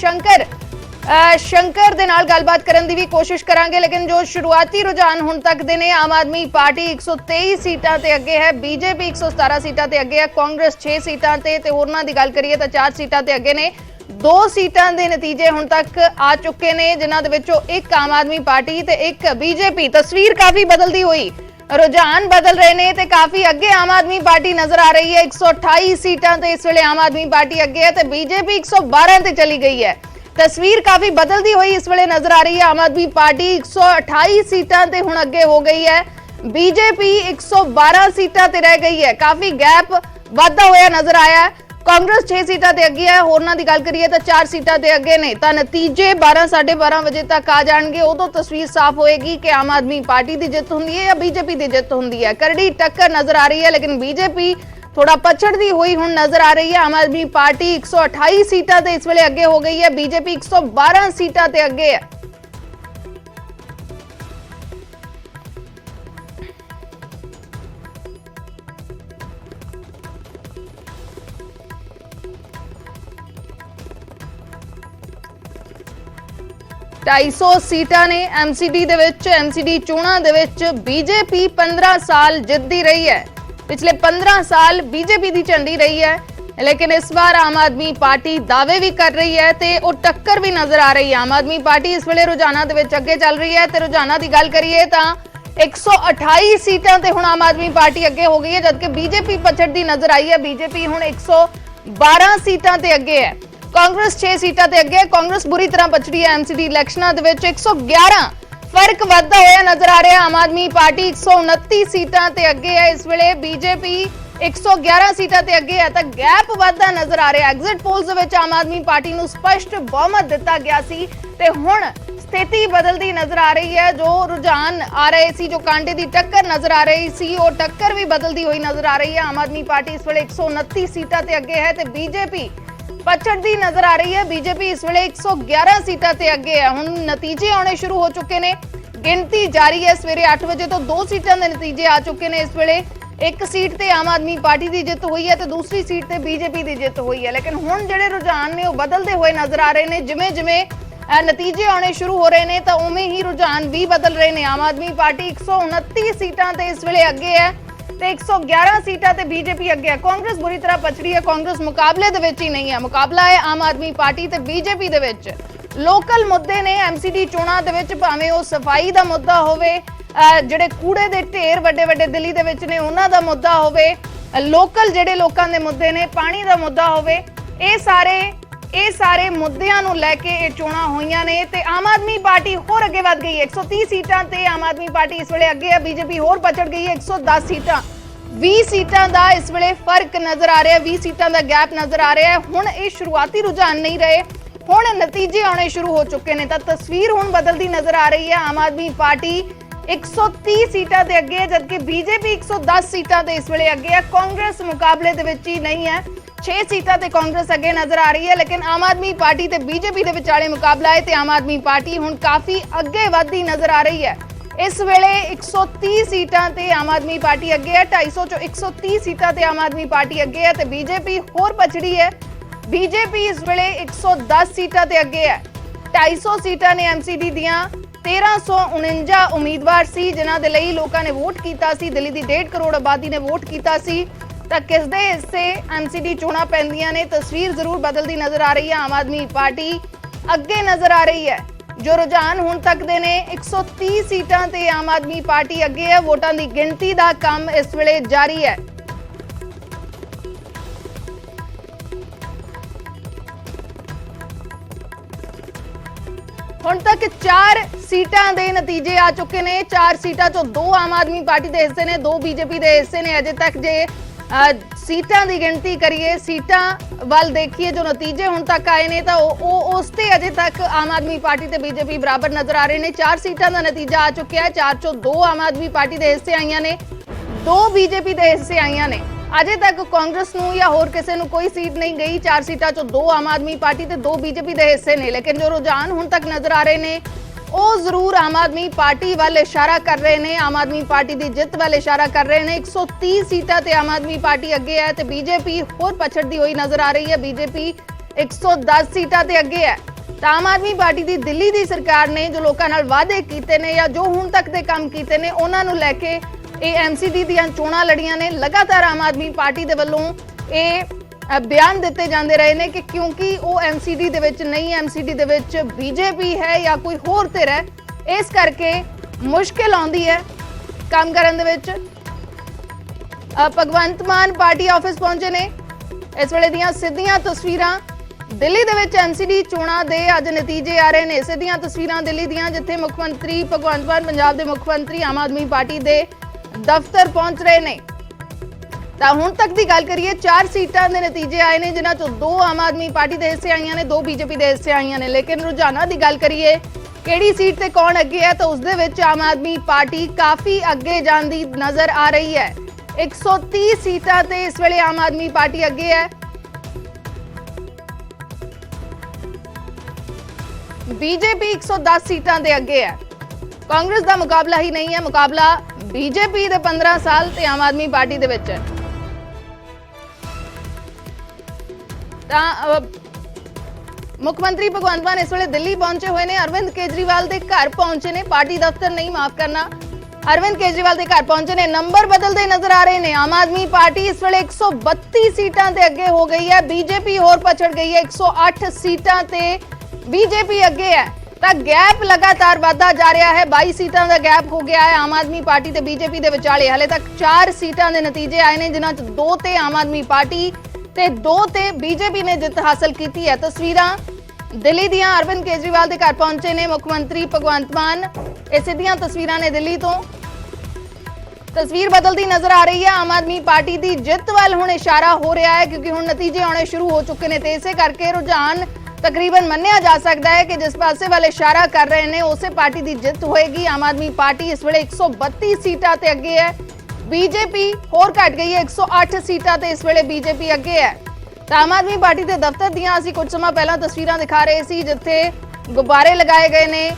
[SPEAKER 1] ਸ਼ੰਕਰ ਦੇ ਨਾਲ ਗੱਲਬਾਤ ਕਰਨ ਦੀ ਵੀ ਕੋਸ਼ਿਸ਼ ਕਰਾਂਗੇ, ਲੇਕਿਨ ਜੋ ਸ਼ੁਰੂਆਤੀ ਰੁਝਾਨ ਹੁਣ ਤੱਕ ਦੇ ਨੇ, ਆਮ ਆਦਮੀ ਪਾਰਟੀ 123 ਸੀਟਾਂ ਤੇ ਅੱਗੇ ਹੈ, ਬੀਜੇਪੀ 117 ਸੀਟਾਂ ਤੇ ਅੱਗੇ ਹੈ, ਕਾਂਗਰਸ 6 ਸੀਟਾਂ ਤੇ ਹੋਰਨਾਂ ਦੀ ਗੱਲ ਕਰੀਏ ਤਾਂ 4 ਸੀਟਾਂ ਤੇ ਅੱਗੇ ਨੇ। 2 ਸੀਟਾਂ ਦੇ ਨਤੀਜੇ ਹੁਣ ਤੱਕ ਆ ਚੁੱਕੇ ਨੇ, ਜਿਨ੍ਹਾਂ ਦੇ ਵਿੱਚੋਂ 1 ਆਮ ਆਦਮੀ ਪਾਰਟੀ ਤੇ 1 ਬੀਜੇਪੀ। ਤਸਵੀਰ ਕਾਫੀ ਬਦਲਦੀ ਹੋਈ, रुझान बदल रहे ने ते काफी अगे आम आदमी पार्टी नजर आ रही है। 128 सीटां ते इस वेले आम आदमी पार्टी अगे है ते बीजेपी 112 ते चली गई है। तस्वीर काफी बदलती हुई इस वेले नजर आ रही है। आम आदमी पार्टी 128 सीटां ते हुण अगे हो गई है, बीजेपी 112 सीटां ते रह गई है। काफी गैप वाधा होया नजर आया है। कांग्रेस 6 सीटां ते अगे है, होरनां दी गल करिए तां 4 सीटां ते अगे ने। तां नतीजे 12 साढ़े 12 बजे तक आ जाणगे, उदों तस्वीर साफ होएगी कि आम आदमी पार्टी दी जित हुंदी है या बीजेपी दी जित हुंदी है। करड़ी टक्कर नजर आ रही है, लेकिन बीजेपी थोड़ा पछड़दी हुई हुण नजर आ रही है। आम आदमी पार्टी 128 सीटां ते इस वेले अगे हो गई है, बीजेपी 112 सीटां ते अगे है। ढाई सौ सीटां ने एमसीडी दे विच। एमसीडी चोणां दे विच बीजेपी 15 साल जितदी रही है, पिछले 15 साल बीजेपी दी झंडी रही है, लेकिन इस बार आम आदमी पार्टी दावे भी कर रही है ते वो टक्कर भी नजर आ रही है। आम आदमी पार्टी इस वेले रुझानां दे विच अगे चल रही है ते रुझानां दी गल करिए तां 128 सीटां ते हुण आम आदमी पार्टी अगे हो गई है, जबकि बीजेपी पछड़दी नजर आई है। बीजेपी हुण 112 सीटां ते अगे है, कांग्रेस 6 सीटां ते अगे। कांग्रेस बुरी तरह पछड़ी है एमसीडी इलैक्शनां दे विच। 111 फर्क वधदा होया नजर आ रहा है। आम आदमी पार्टी 129 सीटां ते अगे है इस वेले, बीजेपी 111 सीटां ते अगे है। तां गैप वधदा नजर आ रहा है। एग्जिट पोल्स दे विच आम आदमी पार्टी नूं स्पष्ट बहुमत दिता गया सी ते हुण स्थिति बदलदी नजर आ रही है। जो रुझान आ रहे सी, जो कांटे दी टक्कर नजर आ रही सी, वो टक्कर भी बदलदी हुई नजर आ रही है। आम आदमी पार्टी इस वेले 129 सीटां ते अगे है ते बीजेपी पछड़दी नजर आ रही है। बीजेपी इस वेले 111 सीटां ते अगे है। हुण नतीजे आने शुरू हो चुके ने, गिनती जारी है। सवेरे 8 बजे तो 2 सीटां दे नतीजे आ चुके ने। इस वेले 1 सीट ते आम आदमी पार्टी दी जित हुई है ते दूसरी सीट ते बीजेपी दी जित हुई है। लेकिन हुण जिहड़े रुझान ने वो बदलदे होए नजर आ रहे ने। जिवें जिवें नतीजे आने शुरू हो रहे ने तां उवें ही रुझान भी बदल रहे ने। आम आदमी पार्टी 129 सीटां ते इस वेले अगे है ਤੇ 111 सीटां ते बीजेपी अगे है। कांग्रेस बुरी तरह पछड़ी है। कांग्रेस मुकाबले दे विच ही नहीं है। मुकाबला है आम आदमी पार्टी ते बीजेपी दे विच। लोकल मुद्दे ने एमसीडी चोणां दे विच, भावें वो सफाई दा मुद्दा होवे, ਜਿਹੜੇ कूड़े दे ढेर ਵੱਡੇ ਵੱਡੇ ਦਿੱਲੀ ਦੇ ਵਿੱਚ ਨੇ ਉਹਨਾਂ ਦਾ ਮੁੱਦਾ ਹੋਵੇ, ਲੋਕਲ ਜਿਹੜੇ ਲੋਕਾਂ ਦੇ ਮੁੱਦੇ ਨੇ, ਪਾਣੀ ਦਾ ਮੁੱਦਾ ਹੋਵੇ, ਇਹ ਸਾਰੇ ਮੁੱਦਿਆਂ ਨੂੰ ਲੈ ਕੇ ਇਹ ਚੋਣਾਂ ਹੋਈਆਂ ਨੇ ਤੇ ਆਮ ਆਦਮੀ ਪਾਰਟੀ ਹੋਰ ਅੱਗੇ ਵਧ ਗਈ ਹੈ। 130 ਸੀਟਾਂ ਤੇ ਆਮ ਆਦਮੀ ਪਾਰਟੀ ਇਸ ਵੇਲੇ ਅੱਗੇ ਹੈ, ਬੀਜੇਪੀ ਹੋਰ ਪਛੜ ਗਈ ਹੈ। 110 ਸੀਟਾਂ, 20 ਸੀਟਾਂ ਦਾ ਇਸ ਵੇਲੇ ਫਰਕ ਨਜ਼ਰ ਆ ਰਿਹਾ, 20 ਸੀਟਾਂ ਦਾ ਗੈਪ ਨਜ਼ਰ ਆ ਰਿਹਾ ਹੈ। ਹੁਣ ਇਹ ਸ਼ੁਰੂਆਤੀ ਰੁਝਾਨ ਨਹੀਂ ਰਹੇ, ਹੁਣ ਨਤੀਜੇ ਆਉਣੇ ਸ਼ੁਰੂ ਹੋ ਚੁੱਕੇ ਨੇ ਤਾਂ ਤਸਵੀਰ ਹੁਣ ਬਦਲਦੀ ਨਜ਼ਰ ਆ ਰਹੀ ਹੈ। ਆਮ ਆਦਮੀ ਪਾਰਟੀ 130 सीटां ते अगे है, जबकि बीजेपी 110 सीटां ते इस वेले अगे है। कांग्रेस मुकाबले दे विच ही नहीं है, 6 सीटां ते कांग्रेस अगे नजर आ रही है। लेकिन आम आदमी पार्टी ते बीजेपी दे विचाले मुकाबला है ते आम आदमी पार्टी हुण काफी अगे वधदी नजर आ रही है। ਇਸ ਵੇਲੇ 130 ਸੀਟਾਂ ਤੇ ਆਮ ਆਦਮੀ ਪਾਰਟੀ ਅੱਗੇ ਹੈ। 250 ਚੋਂ 130 ਸੀਟਾਂ ਤੇ ਆਮ ਆਦਮੀ ਪਾਰਟੀ ਅੱਗੇ ਹੈ ਤੇ ਬੀਜੇਪੀ ਹੋਰ ਪਛੜੀ ਹੈ। ਬੀਜੇਪੀ ਇਸ ਵੇਲੇ 110 ਸੀਟਾਂ ਤੇ ਅੱਗੇ ਹੈ। 250 ਸੀਟਾਂ ਨੇ ਐਮਸੀਡੀ ਦੀਆਂ। 1349 ਉਮੀਦਵਾਰ ਸੀ ਜਿਨ੍ਹਾਂ ਦੇ ਲਈ ਲੋਕਾਂ ਨੇ ਵੋਟ ਕੀਤਾ ਸੀ। ਦਿੱਲੀ ਦੀ 1.5 ਕਰੋੜ ਆਬਾਦੀ ਨੇ ਵੋਟ ਕੀਤਾ ਸੀ ਤਾਂ ਕਿਸ ਦੇ ਹਿੱਸੇ ਐਮਸੀਡੀ ਚੋਣਾਂ ਪੈਂਦੀਆਂ ਨੇ। ਤਸਵੀਰ ਜ਼ਰੂਰ ਬਦਲਦੀ ਨਜ਼ਰ ਆ ਰਹੀ ਹੈ। ਆਮ ਆਦਮੀ ਪਾਰਟੀ ਅੱਗੇ ਨਜ਼ਰ ਆ ਰਹੀ ਹੈ। ਜੋ ਰੁਝਾਨ ਹੁਣ ਤੱਕ ਦੇ ਨੇ 130 ਸੀਟਾਂ ਤੇ ਆਮ ਆਦਮੀ ਪਾਰਟੀ ਅੱਗੇ ਹੈ। ਵੋਟਾਂ ਦੀ ਗਿਣਤੀ ਦਾ ਕੰਮ ਇਸ ਵੇਲੇ ਜਾਰੀ ਹੈ। ਹੁਣ ਤੱਕ 4 ਸੀਟਾਂ ਦੇ ਨਤੀਜੇ ਆ ਚੁੱਕੇ ਨੇ। 4 ਸੀਟਾਂ ਚੋਂ 2 ਆਮ ਆਦਮੀ ਪਾਰਟੀ ਦੇ ਹਿੱਸੇ ਨੇ, 2 ਬੀਜੇਪੀ ਦੇ ਹਿੱਸੇ ਨੇ। ਅਜੇ ਤੱਕ ਜੇ ਸੀਟਾਂ ਦੀ ਗਿਣਤੀ ਕਰੀਏ, ਸੀਟਾਂ ਵੱਲ ਦੇਖੀਏ, ਜੋ ਨਤੀਜੇ ਹੁਣ ਤੱਕ ਆਏ ਨੇ ਤਾਂ ਉਹ ਉਸ ਤੇ ਅਜੇ ਤੱਕ ਆਮ ਆਦਮੀ ਪਾਰਟੀ ਤੇ ਬੀਜੇਪੀ ਬਰਾਬਰ ਨਜ਼ਰ ਆ ਰਹੇ ਨੇ। 4 ਸੀਟਾਂ ਦਾ ਨਤੀਜਾ ਆ ਚੁੱਕਿਆ ਹੈ। 4 ਚੋਂ 2 ਆਮ ਆਦਮੀ ਪਾਰਟੀ ਦੇ ਹਿੱਸੇ ਆਈਆਂ ਨੇ, 2 ਬੀਜੇਪੀ ਦੇ ਹਿੱਸੇ ਆਈਆਂ ਨੇ। ਅਜੇ ਤੱਕ ਕਾਂਗਰਸ ਨੂੰ ਜਾਂ ਹੋਰ ਕਿਸੇ ਨੂੰ ਕੋਈ ਸੀਟ ਨਹੀਂ ਗਈ। 4 ਸੀਟਾਂ ਚੋਂ 2 ਆਮ ਆਦਮੀ ਪਾਰਟੀ ਤੇ 2 ਬੀਜੇਪੀ ਦੇ ਹਿੱਸੇ ਨੇ। ਲੇਕਿਨ ਜੋ ਰੁਝਾਨ ਹੁਣ ਤੱਕ ਨਜ਼ਰ ਆ ਰਹੇ ਨੇ ਉਹ ਜ਼ਰੂਰ ਆਮ ਆਦਮੀ ਪਾਰਟੀ ਵੱਲ ਇਸ਼ਾਰਾ ਕਰ ਰਹੇ ਨੇ। ਆਮ ਆਦਮੀ ਪਾਰਟੀ ਦੀ ਜਿੱਤ ਵੱਲ ਇਸ਼ਾਰਾ ਕਰ ਰਹੇ ਨੇ। 130 ਸੀਟਾਂ ਤੇ ਆਮ ਆਦਮੀ ਪਾਰਟੀ ਅੱਗੇ ਹੈ ਤੇ ਬੀਜੇਪੀ ਹੋਰ ਪਛੜਦੀ ਹੋਈ ਨਜ਼ਰ ਆ ਰਹੀ ਹੈ। ਬੀਜੇਪੀ 110 ਸੀਟਾਂ ਤੇ ਅੱਗੇ ਹੈ ਤਾਂ ਆਮ ਆਦਮੀ ਪਾਰਟੀ ਦੀ ਦਿੱਲੀ ਦੀ ਸਰਕਾਰ ਨੇ ਜੋ ਲੋਕਾਂ ਨਾਲ ਵਾਅਦੇ ਕੀਤੇ ਨੇ ਜਾਂ ਜੋ ਹੁਣ ਤੱਕ ਦੇ ਕੰਮ ਕੀਤੇ ਨੇ ਉਹਨਾਂ ਨੂੰ ਲੈ ਕੇ ਇਹ ਐਮਸੀਡੀ ਦੀਆਂ ਚੋਣਾਂ ਲੜੀਆਂ ਨੇ। ਲਗਾਤਾਰ ਆਮ ਆਦਮੀ ਪਾਰਟੀ ਦੇ ਵੱਲੋਂ ਇਹ ਬਿਆਨ ਦਿੱਤੇ ਜਾਂਦੇ ਰਹੇ ਨੇ ਕਿ ਕਿਉਂਕਿ ਉਹ ਐਮਸੀਡੀ ਦੇ ਵਿੱਚ ਨਹੀਂ, ਐਮਸੀਡੀ ਦੇ ਵਿੱਚ ਬੀਜੇਪੀ ਹੈ ਜਾਂ ਕੋਈ ਹੋਰ ਧਿਰ ਹੈ, ਇਸ ਕਰਕੇ ਮੁਸ਼ਕਿਲ ਆਉਂਦੀ ਹੈ ਕੰਮ ਕਰਨ ਦੇ ਵਿੱਚ। ਭਗਵੰਤ ਮਾਨ ਪਾਰਟੀ ਆਫਿਸ ਪਹੁੰਚੇ ਨੇ। ਇਸ ਵੇਲੇ ਦੀਆਂ ਸਿੱਧੀਆਂ ਤਸਵੀਰਾਂ ਦਿੱਲੀ ਦੇ ਵਿੱਚ ਐਮਸੀਡੀ ਚੋਣਾਂ ਦੇ ਅੱਜ ਨਤੀਜੇ ਆ ਰਹੇ ਨੇ। ਸਿੱਧੀਆਂ ਤਸਵੀਰਾਂ ਦਿੱਲੀ ਦੀਆਂ ਜਿੱਥੇ ਮੁੱਖ ਮੰਤਰੀ ਭਗਵੰਤ ਮਾਨ, ਪੰਜਾਬ ਦੇ ਮੁੱਖ ਮੰਤਰੀ ਆਮ ਆਦਮੀ ਪਾਰਟੀ ਦੇ ਦਫ਼ਤਰ ਪਹੁੰਚ ਰਹੇ ਨੇ। ਤਾਂ ਹੁਣ ਤੱਕ ਦੀ ਗੱਲ ਕਰੀਏ, 4 ਸੀਟਾਂ ਦੇ ਨਤੀਜੇ ਆਏ ਨੇ ਜਿਨ੍ਹਾਂ ਚੋਂ 2 ਆਮ ਆਦਮੀ ਪਾਰਟੀ ਦੇ ਹਿੱਸੇ ਆਈਆਂ ਨੇ, 2 ਬੀਜੇਪੀ ਦੇ ਹਿੱਸੇ ਆਈਆਂ ਨੇ। ਲੇਕਿਨ ਰੁਝਾਨਾਂ ਦੀ ਗੱਲ ਕਰੀਏ ਕਿਹੜੀ ਸੀਟ ਤੇ ਕੌਣ ਅੱਗੇ ਹੈ ਤਾਂ ਉਸ ਦੇ ਵਿੱਚ ਆਮ ਆਦਮੀ ਪਾਰਟੀ ਕਾਫੀ ਅੱਗੇ ਜਾਂਦੀ ਨਜ਼ਰ ਆ ਰਹੀ ਹੈ। 130 ਸੀਟਾਂ ਤੇ ਇਸ ਵੇਲੇ ਆਮ ਆਦਮੀ ਪਾਰਟੀ ਅੱਗੇ ਹੈ। ਬੀਜੇਪੀ 110 ਸੀਟਾਂ ਦੇ ਅੱਗੇ ਹੈ। ਕਾਂਗਰਸ ਦਾ ਮੁਕਾਬਲਾ ਹੀ ਨਹੀਂ ਹੈ, ਮੁਕਾਬਲਾ ਬੀਜੇਪੀ ਦੇ 15 ਸਾਲ ਤੇ ਆਮ ਆਦਮੀ ਪਾਰਟੀ ਦੇ ਵਿੱਚ ਹੈ। ਤਾਂ ਮੁੱਖ ਮੰਤਰੀ ਭਗਵੰਤ ਮਾਨ ਇਸ ਵੇਲੇ ਦਿੱਲੀ ਪਹੁੰਚੇ ਹੋਏ ਨੇ। ਅਰਵਿੰਦ ਕੇਜਰੀਵਾਲ ਦੇ ਘਰ ਪਹੁੰਚੇ ਨੇ, ਪਾਰਟੀ ਦਫ਼ਤਰ ਨਹੀਂ, ਮਾਫ ਕਰਨਾ, ਅਰਵਿੰਦ ਕੇਜਰੀਵਾਲ ਦੇ ਘਰ ਪਹੁੰਚੇ ਨੇ। ਨੰਬਰ ਬਦਲਦੇ ਨਜ਼ਰ ਆ ਰਹੇ ਨੇ। ਆਮ ਆਦਮੀ ਪਾਰਟੀ ਇਸ ਵੇਲੇ 132 ਸੀਟਾਂ ਤੇ ਅੱਗੇ ਹੋ ਗਈ ਹੈ। ਬੀਜੇਪੀ ਹੋਰ ਪਛੜ ਗਈ ਹੈ। 108 ਸੀਟਾਂ ਤੇ ਬੀਜੇਪੀ ਅੱਗੇ ਹੈ ਤਾਂ ਗੈਪ ਲਗਾਤਾਰ ਵਧਦਾ ਜਾ ਰਿਹਾ ਹੈ। 22 ਸੀਟਾਂ ਦਾ ਗੈਪ ਹੋ ਗਿਆ ਹੈ ਆਮ ਆਦਮੀ ਪਾਰਟੀ ਤੇ ਬੀਜੇਪੀ ਦੇ ਵਿਚਾਲੇ। ਹਲੇ ਤੱਕ 4 ਸੀਟਾਂ ਦੇ ਨਤੀਜੇ ਆਏ ਨੇ ਜਿਨ੍ਹਾਂ 'ਚ 2 ਤੇ ਆਮ ਆਦਮੀ ਪਾਰਟੀ ਤੇ 2 ਤੇ ਬੀਜੇਪੀ ਨੇ ਜਿੱਤ ਹਾਸਲ ਕੀਤੀ ਹੈ। ਤਸਵੀਰਾਂ ਦਿੱਲੀ ਦੀਆਂ, ਅਰਵਿੰਦ ਕੇਜਰੀਵਾਲ ਦੇ ਘਰ ਪਹੁੰਚੇ ਨੇ ਮੁੱਖ ਮੰਤਰੀ ਭਗਵੰਤ ਮਾਨ। ਇਹ ਸਿੱਧੀਆਂ ਤਸਵੀਰਾਂ ਨੇ ਦਿੱਲੀ ਤੋਂ। ਤਸਵੀਰ ਬਦਲਦੀ ਨਜ਼ਰ ਆ ਰਹੀ ਹੈ। ਆਮ ਆਦਮੀ ਪਾਰਟੀ ਦੀ ਜਿੱਤ ਵੱਲ ਹੁਣ ਇਸ਼ਾਰਾ ਹੋ ਰਿਹਾ ਹੈ ਕਿਉਂਕਿ ਹੁਣ ਨਤੀਜੇ ਆਉਣੇ ਸ਼ੁਰੂ ਹੋ ਚੁੱਕੇ ਨੇ ਤੇ ਇਸੇ ਕਰਕੇ ਰੁਝਾਨ ਤਕਰੀਬਨ ਮੰਨਿਆ ਜਾ ਸਕਦਾ ਹੈ ਕਿ ਜਿਸ ਪਾਸੇ ਵੱਲ ਇਸ਼ਾਰਾ ਕਰ ਰਹੇ ਨੇ ਉਸੇ ਪਾਰਟੀ ਦੀ ਜਿੱਤ ਹੋਏਗੀ। ਆਮ ਆਦਮੀ ਪਾਰਟੀ ਇਸ ਵੇਲੇ 132 ਸੀਟਾਂ ਤੇ ਅੱਗੇ ਹੈ। ਬੀਜੇਪੀ ਹੋਰ ਘਟ ਗਈ ਹੈ, 108 ਸੀਟਾਂ ਤੇ ਇਸ ਵੇਲੇ ਬੀਜੇਪੀ ਅੱਗੇ ਹੈ। ਤਾਂ ਆਮ ਆਦਮੀ ਪਾਰਟੀ ਦੇ ਦਫ਼ਤਰ ਦੀਆਂ ਅਸੀਂ ਕੁਝ ਸਮਾਂ ਪਹਿਲਾਂ ਤਸਵੀਰਾਂ ਦਿਖਾ ਰਹੇ ਸੀ ਜਿੱਥੇ ਗੁਬਾਰੇ ਲਗਾਏ ਗਏ ਨੇ,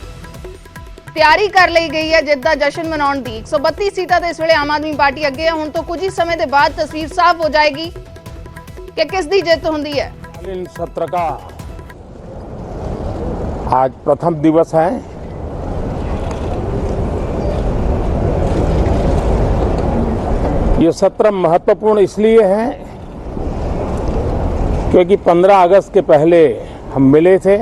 [SPEAKER 1] ਤਿਆਰੀ ਕਰ ਲਈ ਗਈ ਹੈ ਜਿੱਤ ਦਾ ਜਸ਼ਨ ਮਨਾਉਣ ਦੀ। 132 ਸੀਟਾਂ ਤੇ ਇਸ ਵੇਲੇ ਆਮ ਆਦਮੀ ਪਾਰਟੀ ਅੱਗੇ ਹੈ। ਹੁਣ ਤੋਂ ਕੁਝ ਹੀ समय के बाद तस्वीर साफ हो जाएगी कि किस दी जित होंदी है।
[SPEAKER 4] सत्र का आज प्रथम दिवस है। ये सत्र महत्वपूर्ण इसलिए है क्योंकि 15 अगस्त के पहले हम मिले थे।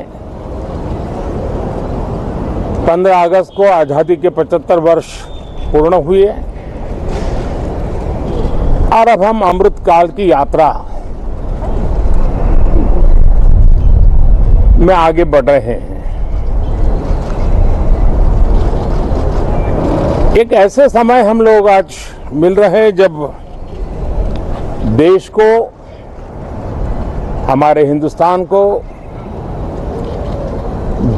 [SPEAKER 4] 15 अगस्त को आज़ादी के 75 वर्ष पूर्ण हुए और अब हम अमृत काल की यात्रा में आगे बढ़ रहे हैं। एक ऐसे समय हम लोग आज मिल रहे हैं जब देश को, हमारे हिंदुस्तान को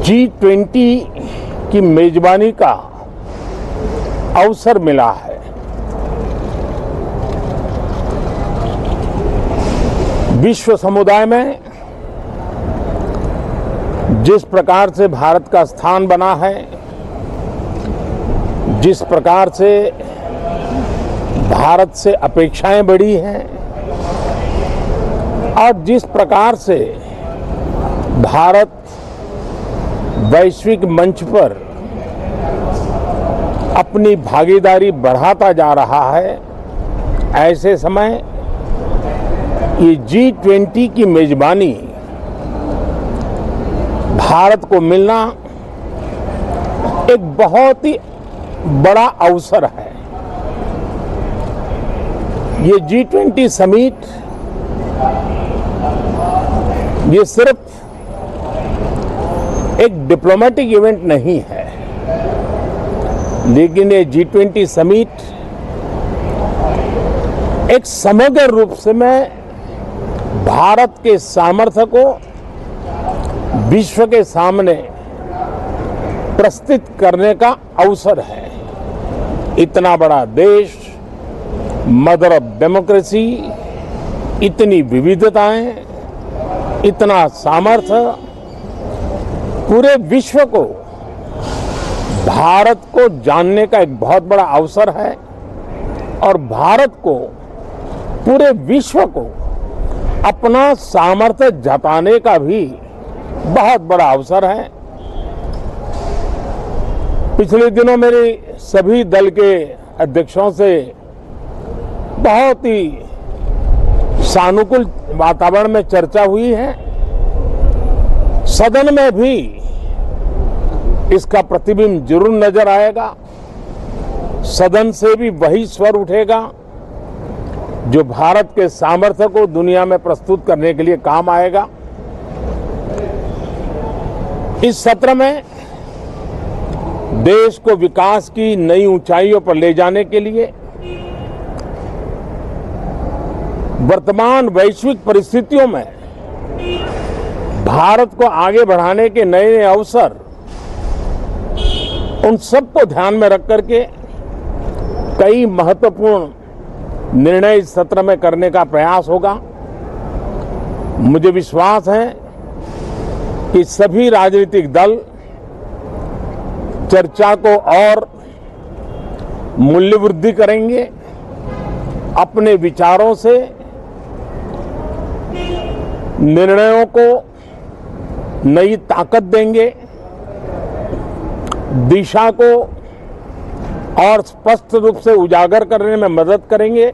[SPEAKER 4] G20 की मेजबानी का अवसर मिला है। विश्व समुदाय में जिस प्रकार से भारत का स्थान बना है, जिस प्रकार से भारत से अपेक्षाएं बढ़ी हैं और जिस प्रकार से भारत वैश्विक मंच पर अपनी भागीदारी बढ़ाता जा रहा है, ऐसे समय ये G20 की मेजबानी भारत को मिलना एक बहुत ही बड़ा अवसर है। ये G20 समिट ये सिर्फ एक डिप्लोमेटिक इवेंट नहीं है, लेकिन ये G20 समिट एक समग्र रूप से में भारत के सामर्थ्य को विश्व के सामने प्रस्तुत करने का अवसर है। इतना बड़ा देश, मदर ऑफ डेमोक्रेसी, इतनी विविधताएं, इतना सामर्थ्य, पूरे विश्व को भारत को जानने का एक बहुत बड़ा अवसर है और भारत को पूरे विश्व को अपना सामर्थ्य जताने का भी बहुत बड़ा अवसर है। पिछले दिनों मेरी सभी दल के अध्यक्षों से बहुत ही सानुकूल वातावरण में चर्चा हुई है। सदन में भी इसका प्रतिबिंब जरूर नजर आएगा। सदन से भी वही स्वर उठेगा जो भारत के सामर्थ्य को दुनिया में प्रस्तुत करने के लिए काम आएगा। इस सत्र में देश को विकास की नई ऊंचाइयों पर ले जाने के लिए वर्तमान वैश्विक परिस्थितियों में भारत को आगे बढ़ाने के नए नए अवसर, उन सबको ध्यान में रख करके कई महत्वपूर्ण निर्णय इस सत्र में करने का प्रयास होगा। मुझे विश्वास है कि सभी राजनीतिक दल चर्चा को और मूल्य वृद्धि करेंगे, अपने विचारों से निर्णयों को नई ताकत देंगे, दिशा को और स्पष्ट रूप से उजागर करने में मदद करेंगे।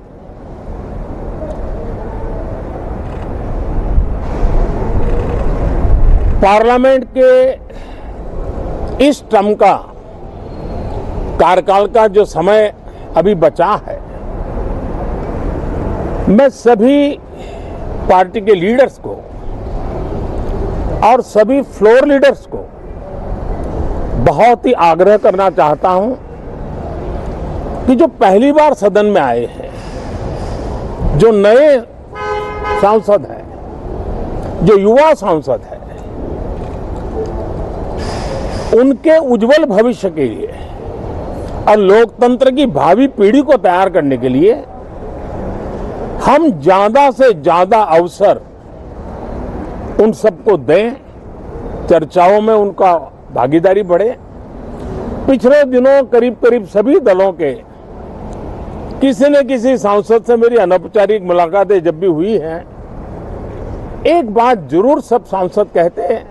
[SPEAKER 4] पार्लियामेंट के इस टर्म का कार्यकाल का जो समय अभी बचा है, मैं सभी पार्टी के लीडर्स को और सभी फ्लोर लीडर्स को बहुत ही आग्रह करना चाहता हूं कि जो पहली बार सदन में आए हैं, जो नए सांसद हैं, जो युवा सांसद हैं, उनके उज्जवल भविष्य के लिए और लोकतंत्र की भावी पीढ़ी को तैयार करने के लिए हम ज्यादा से ज्यादा अवसर उन सबको दें, चर्चाओं में उनका भागीदारी बढ़े। पिछले दिनों करीब करीब सभी दलों के किसी न किसी सांसद से मेरी अनौपचारिक मुलाकातें जब भी हुई हैं, एक बात जरूर सब सांसद कहते हैं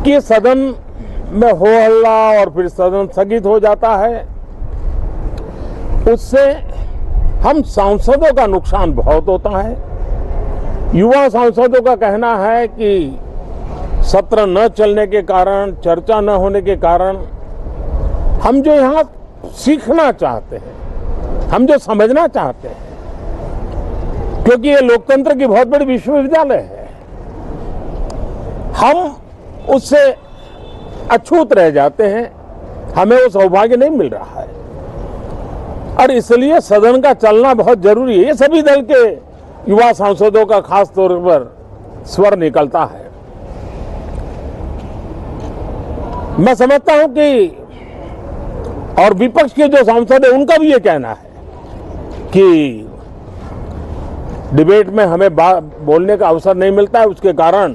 [SPEAKER 4] कि सदन में हो हल्ला और फिर सदन स्थगित हो जाता है, उससे हम सांसदों का नुकसान बहुत होता है। युवा सांसदों का कहना है कि सत्र न चलने के कारण, चर्चा न होने के कारण हम जो यहाँ सीखना चाहते हैं, हम जो समझना चाहते हैं, क्योंकि ये लोकतंत्र की बहुत बड़ी विश्वविद्यालय है, हम उससे अछूत रह जाते हैं, हमें वो सौभाग्य नहीं मिल रहा है और इसलिए सदन का चलना बहुत जरूरी है। ये सभी दल के युवा सांसदों का खास तौर पर स्वर निकलता है। मैं समझता हूं कि और विपक्ष के जो सांसद है उनका भी ये कहना है कि डिबेट में हमें बोलने का अवसर नहीं मिलता है, उसके कारण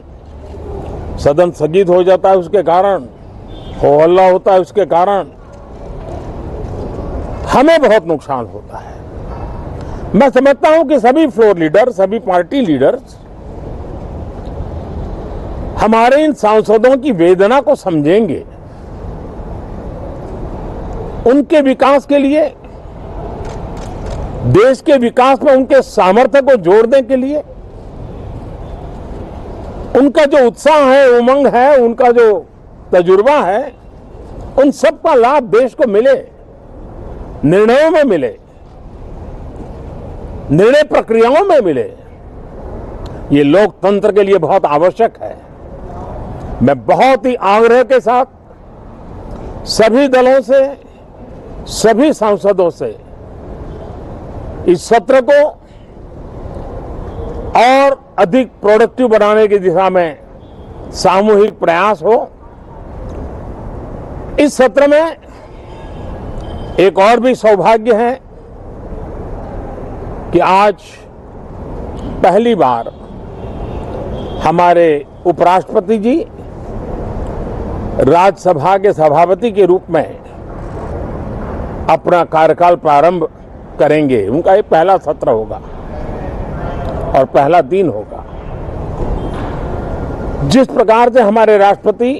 [SPEAKER 4] सदन स्थगित हो जाता है, उसके कारण हो हल्ला होता है, उसके कारण हमें बहुत नुकसान होता है। मैं समझता हूं कि सभी फ्लोर लीडर, सभी पार्टी लीडर्स हमारे इन सांसदों की वेदना को समझेंगे, उनके विकास के लिए, देश के विकास में उनके सामर्थ्य को जोड़ने के लिए, उनका जो उत्साह है, उमंग है, उनका जो तजुर्बा है, उन सब का लाभ देश को मिले, निर्णयों में मिले, निर्णय प्रक्रियाओं में मिले। ये लोकतंत्र के लिए बहुत आवश्यक है। मैं बहुत ही आग्रह के साथ सभी दलों से, सभी सांसदों से इस सत्र को और अधिक प्रोडक्टिव बनाने की दिशा में सामूहिक प्रयास हो। इस सत्र में एक और भी सौभाग्य है कि आज पहली बार हमारे उपराष्ट्रपति जी राज्यसभा के सभापति के रूप में अपना कार्यकाल प्रारंभ करेंगे। उनका ये पहला सत्र होगा और पहला दिन होगा। जिस प्रकार से हमारे राष्ट्रपति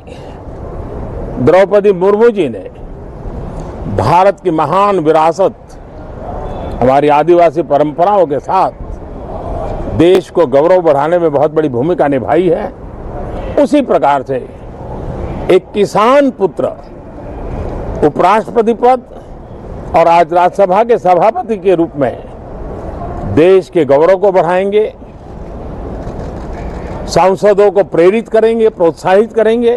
[SPEAKER 4] द्रौपदी मुर्मू जी ने भारत की महान विरासत, हमारी आदिवासी परंपराओं के साथ देश को गौरव बढ़ाने में बहुत बड़ी भूमिका निभाई है, उसी प्रकार से एक किसान पुत्र उपराष्ट्रपति पद और आज राज्यसभा के सभापति के रूप में देश के गौरव को बढ़ाएंगे, सांसदों को प्रेरित करेंगे, प्रोत्साहित करेंगे।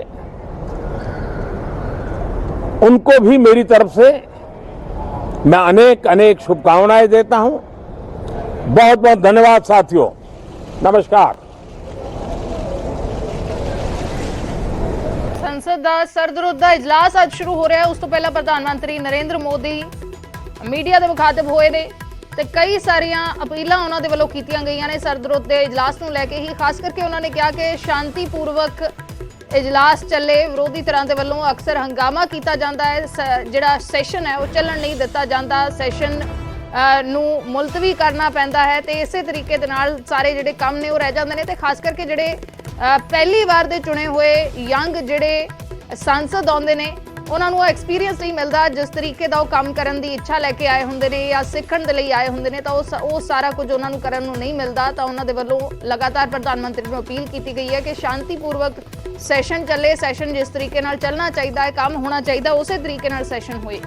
[SPEAKER 4] उनको भी मेरी तरफ से मैं अनेक अनेक शुभकामनाएं देता हूं। बहुत बहुत धन्यवाद साथियों। नमस्कार।
[SPEAKER 1] ਸੰਸਦ ਦਾ ਸਰਦਰੁੱਤ ਦਾ ਇਜਲਾਸ ਅੱਜ ਸ਼ੁਰੂ ਹੋ ਰਿਹਾ ਹੈ। ਉਸ ਤੋਂ ਪਹਿਲਾਂ ਪ੍ਰਧਾਨ ਮੰਤਰੀ ਨਰਿੰਦਰ ਮੋਦੀ ਮੀਡੀਆ ਦੇ ਮੁਖਾਤਬ ਹੋਏ ਨੇ ਤੇ ਕਈ ਸਾਰੀਆਂ ਅਪੀਲਾਂ ਉਹਨਾਂ ਦੇ ਵੱਲੋਂ ਕੀਤੀਆਂ ਗਈਆਂ ਨੇ ਸਰਦਰੁੱਤ ਦੇ ਇਜਲਾਸ ਨੂੰ ਲੈ ਕੇ ਹੀ। ਖਾਸ ਕਰਕੇ ਉਹਨਾਂ ਨੇ ਕਿਹਾ ਕਿ ਸ਼ਾਂਤੀਪੂਰਵਕ ਇਜਲਾਸ ਚੱਲੇ। ਵਿਰੋਧੀ ਧਿਰਾਂ ਦੇ ਵੱਲੋਂ ਅਕਸਰ ਹੰਗਾਮਾ ਕੀਤਾ ਜਾਂਦਾ ਹੈ, ਜਿਹੜਾ ਸੈਸ਼ਨ ਹੈ ਉਹ ਚੱਲਣ ਨਹੀਂ ਦਿੱਤਾ ਜਾਂਦਾ, ਸੈਸ਼ਨ ਨੂੰ ਮੁਲਤਵੀ ਕਰਨਾ ਪੈਂਦਾ ਹੈ ਤੇ ਇਸੇ ਤਰੀਕੇ ਦੇ ਨਾਲ ਸਾਰੇ ਜਿਹੜੇ ਕੰਮ ਨੇ ਉਹ ਰਹਿ ਜਾਂਦੇ ਨੇ। ਤੇ ਖਾਸ ਕਰਕੇ ਜਿਹੜੇ ਪਹਿਲੀ ਵਾਰ ਦੇ ਚੁਣੇ ਹੋਏ ਯੰਗ ਜਿਹੜੇ ਸੰਸਦ ਆਉਂਦੇ ਨੇ ਉਹਨਾਂ ਨੂੰ ਐਕਸਪੀਰੀਅੰਸ ਨਹੀਂ ਮਿਲਦਾ, ਜਿਸ ਤਰੀਕੇ ਦਾ ਉਹ ਕੰਮ ਕਰਨ ਦੀ ਇੱਛਾ ਲੈ ਕੇ ਆਏ ਹੁੰਦੇ ਨੇ ਜਾਂ ਸਿੱਖਣ ਦੇ ਲਈ ਆਏ ਹੁੰਦੇ ਨੇ ਤਾਂ ਉਹ ਸਾਰਾ ਕੁਝ ਉਹਨਾਂ ਨੂੰ ਕਰਨ ਨੂੰ ਨਹੀਂ ਮਿਲਦਾ। ਤਾਂ ਉਹਨਾਂ ਦੇ ਵੱਲੋਂ ਲਗਾਤਾਰ ਪ੍ਰਧਾਨ ਮੰਤਰੀ ਨੂੰ ਅਪੀਲ ਕੀਤੀ ਗਈ ਹੈ ਕਿ ਸ਼ਾਂਤੀਪੂਰਵਕ ਸੈਸ਼ਨ ਚੱਲੇ, ਸੈਸ਼ਨ ਜਿਸ ਤਰੀਕੇ ਨਾਲ ਚੱਲਣਾ ਚਾਹੀਦਾ ਹੈ, ਕੰਮ ਹੋਣਾ ਚਾਹੀਦਾ, ਉਸੇ ਤਰੀਕੇ ਨਾਲ ਸੈਸ਼ਨ ਹੋਏ।